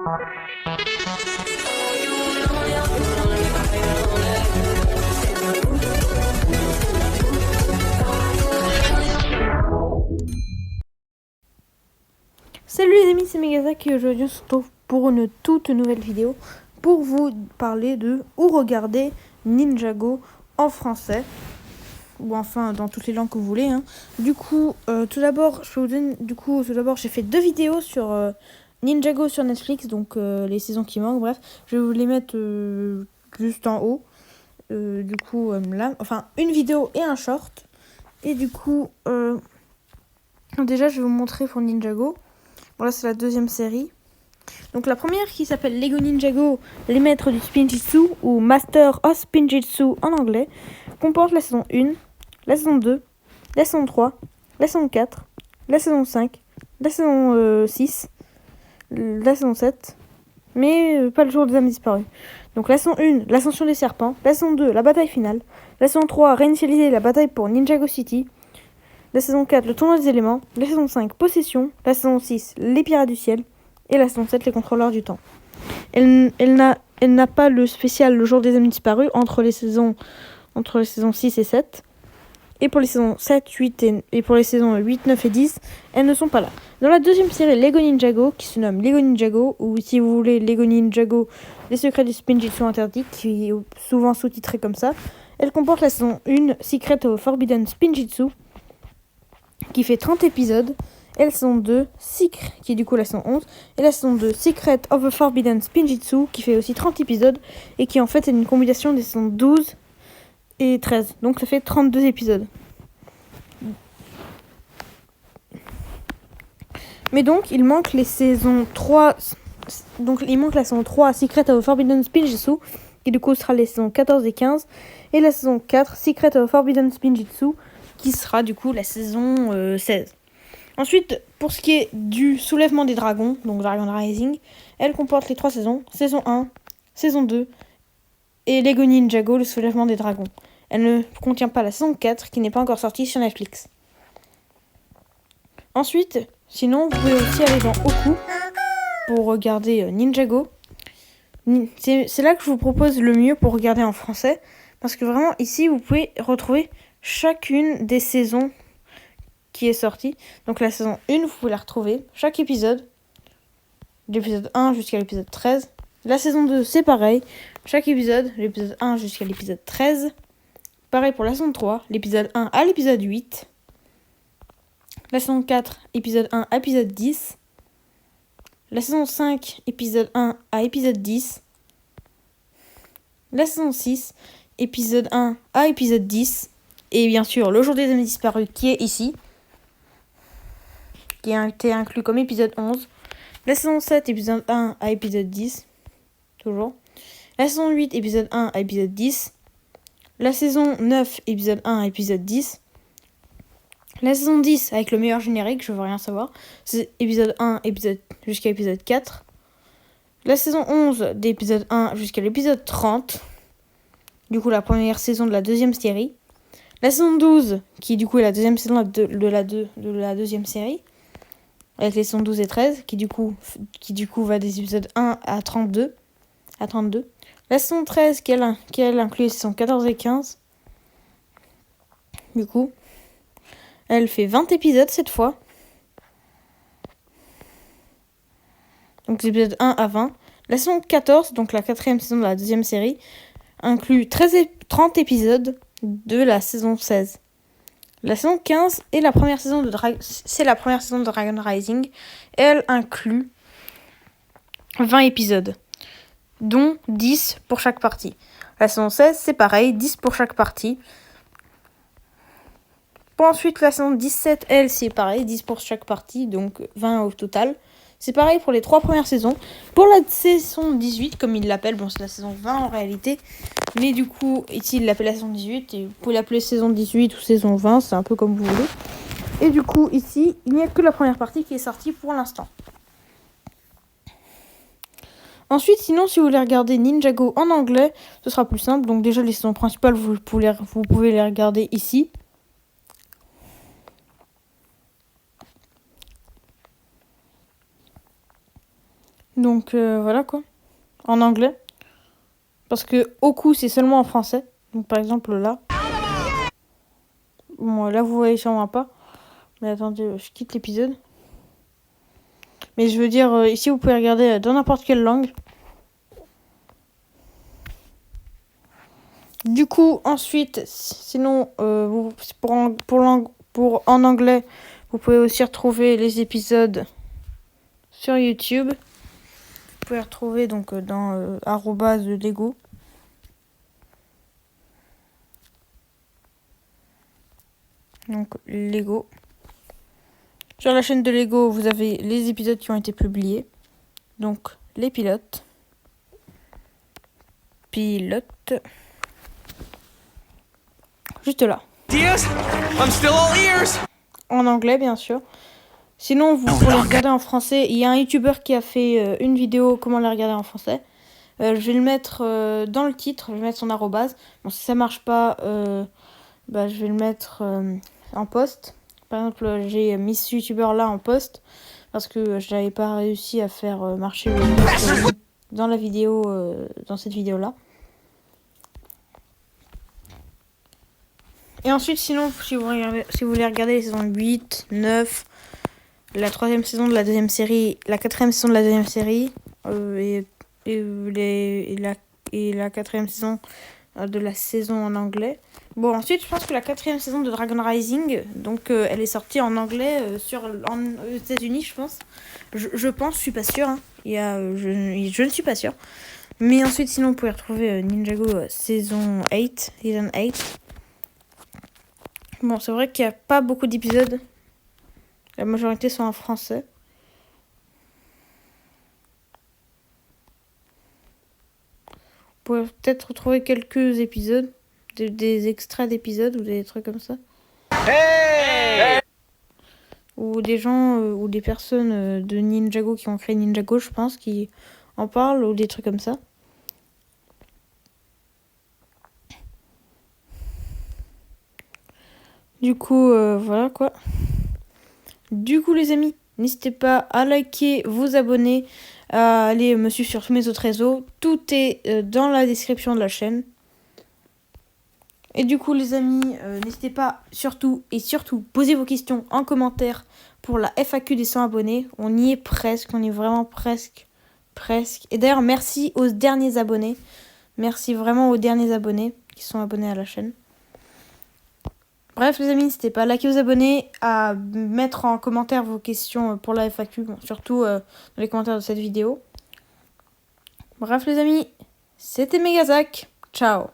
Salut les amis, c'est Megazak et aujourd'hui on se retrouve pour une toute nouvelle vidéo pour vous parler de où regarder Ninjago en français ou enfin dans toutes les langues que vous voulez. Du coup, tout d'abord, j'ai fait 2 vidéos sur Ninjago sur Netflix, donc les saisons qui manquent. Bref, je vais vous les mettre juste en haut. Là, enfin une vidéo et un short. Et du coup, déjà je vais vous montrer pour Ninjago. Voilà, c'est la 2e série. Donc la première qui s'appelle Lego Ninjago, les maîtres du Spinjitzu ou Master of Spinjitzu en anglais, comporte la saison 1, la saison 2, la saison 3, la saison 4, la saison 5, la saison 6, la saison 7, mais pas le jour des âmes disparues. Donc la saison 1, l'ascension des serpents, la saison 2, la bataille finale, la saison 3, réinitialiser la bataille pour Ninjago City, la saison 4, le tournoi des éléments, la saison 5, possession, la saison 6, les pirates du ciel, et la saison 7, les contrôleurs du temps. Elle n'a pas le spécial le jour des âmes disparues entre les saisons 6 et 7. Et pour les saisons 7, 8 et pour les saisons 8, 9 et 10, elles ne sont pas là. Dans la 2e série Lego Ninjago, qui se nomme Lego Ninjago, ou si vous voulez Lego Ninjago, les secrets du Spinjitzu interdit, qui est souvent sous-titré comme ça, elle comporte la saison 1, Secret of Forbidden Spinjitzu, qui fait 30 épisodes, et la saison 2, Secret, qui est du coup la saison 11, et la saison 2, Secret of the Forbidden Spinjitzu, qui fait aussi 30 épisodes, et qui en fait est une combinaison des saisons 12 et 13, donc ça fait 32 épisodes. Mais donc, il manque les saisons 3, donc il manque la saison 3, Secret of the Forbidden Spinjitzu, qui du coup sera les saisons 14 et 15, et la saison 4, Secret of the Forbidden Spinjitzu, qui sera du coup la saison 16. Ensuite, pour ce qui est du soulèvement des dragons, donc Dragon Rising, elle comporte les 3 saisons, saison 1, saison 2, et Lego Ninjago, le soulèvement des dragons. Elle ne contient pas la saison 4, qui n'est pas encore sortie sur Netflix. Ensuite, sinon, vous pouvez aussi aller dans Oku pour regarder Ninjago. C'est là que je vous propose le mieux pour regarder en français, parce que vraiment, ici, vous pouvez retrouver chacune des saisons qui est sortie. Donc la saison 1, vous pouvez la retrouver, chaque épisode, de l'épisode 1 jusqu'à l'épisode 13. La saison 2, c'est pareil, chaque épisode, de l'épisode 1 jusqu'à l'épisode 13. Pareil pour la saison 3, l'épisode 1 à l'épisode 8. La saison 4, épisode 1 à épisode 10. La saison 5, épisode 1 à épisode 10. La saison 6, épisode 1 à épisode 10. Et bien sûr, le jour des âmes disparues qui est ici, qui a été inclus comme épisode 11. La saison 7, épisode 1 à épisode 10. Toujours. La saison 8, épisode 1 à épisode 10. La saison 9, épisode 1 à épisode 10. La saison 10, avec le meilleur générique, je veux rien savoir. C'est épisode 1 jusqu'à épisode 4. La saison 11, d'épisode 1 jusqu'à l'épisode 30. Du coup, la première saison de la 2e série. La saison 12, qui du coup est la 2e saison de la 2e série. Avec les saisons 12 et 13, qui du coup va des épisodes 1 à 32. La saison 13, qui elle inclut les saisons 14 et 15. Du coup, elle fait 20 épisodes cette fois. Donc les épisodes 1 à 20. La saison 14, donc la 4e saison de la 2e série, inclut 30 épisodes de la saison 16. La saison 15 est la première saison de Dragon Rising. Elle inclut 20 épisodes, dont 10 pour chaque partie. La saison 16, c'est pareil, 10 pour chaque partie. Pour ensuite, la saison 17, elle, c'est pareil, 10 pour chaque partie, donc 20 au total. C'est pareil pour les 3 premières saisons. Pour la saison 18, comme il l'appelle, bon, c'est la saison 20 en réalité. Mais du coup, ici, il l'appelle la saison 18. Et vous pouvez l'appeler saison 18 ou saison 20, c'est un peu comme vous voulez. Et du coup, ici, il n'y a que la première partie qui est sortie pour l'instant. Ensuite, sinon, si vous voulez regarder Ninjago en anglais, ce sera plus simple. Donc déjà, les saisons principales, vous pouvez les regarder ici. Donc voilà quoi, en anglais. Parce que Oku c'est seulement en français. Donc par exemple là. Bon là vous voyez sûrement pas. Mais attendez, je quitte l'épisode. Mais je veux dire, ici vous pouvez regarder dans n'importe quelle langue. Du coup, ensuite, sinon, pour en anglais, vous pouvez aussi retrouver les épisodes sur YouTube. Vous pouvez retrouver donc dans @Lego. Donc Lego. Sur la chaîne de Lego, vous avez les épisodes qui ont été publiés. Donc les pilotes. Juste là. I'm still all ears. En anglais, bien sûr. Sinon, vous pouvez les regarder en français. Il y a un YouTuber qui a fait une vidéo comment les regarder en français. Je vais le mettre dans le titre. Je vais mettre son arrobase. Bon, si ça marche pas, je vais le mettre en post. Par exemple, j'ai mis ce YouTuber là en post parce que je n'avais pas réussi à faire marcher le post dans la vidéo, dans cette vidéo là. Et ensuite, sinon, si vous voulez regarder les saisons 8, 9, la 3e saison de la 2e série, la 4e saison de la 2e série, et la 4e saison de la saison en anglais. Bon, ensuite, je pense que la 4e saison de Dragon Rising, donc elle est sortie en anglais aux États-Unis, je pense. Je pense, je suis pas sûre. Hein. Je ne suis pas sûre. Mais ensuite, sinon, vous pouvez retrouver Ninjago season 8. Bon, c'est vrai qu'il n'y a pas beaucoup d'épisodes. La majorité sont en français. Vous pouvez peut-être retrouver quelques épisodes, des extraits d'épisodes ou des trucs comme ça. Hey! Ou des gens ou des personnes de Ninjago qui ont créé Ninjago, je pense, qui en parlent ou des trucs comme ça. Du coup, voilà quoi. Du coup, les amis, n'hésitez pas à liker, vous abonner, à aller me suivre sur tous mes autres réseaux. Tout est dans la description de la chaîne. Et du coup, les amis, n'hésitez pas surtout, posez vos questions en commentaire pour la FAQ des 100 abonnés. On y est presque, on est vraiment presque. Et d'ailleurs, merci aux derniers abonnés. Merci vraiment aux derniers abonnés qui sont abonnés à la chaîne. Bref, les amis, n'hésitez pas à liker, vous abonner, à mettre en commentaire vos questions pour la FAQ, surtout dans les commentaires de cette vidéo. Bref, les amis, c'était Megazak. Ciao.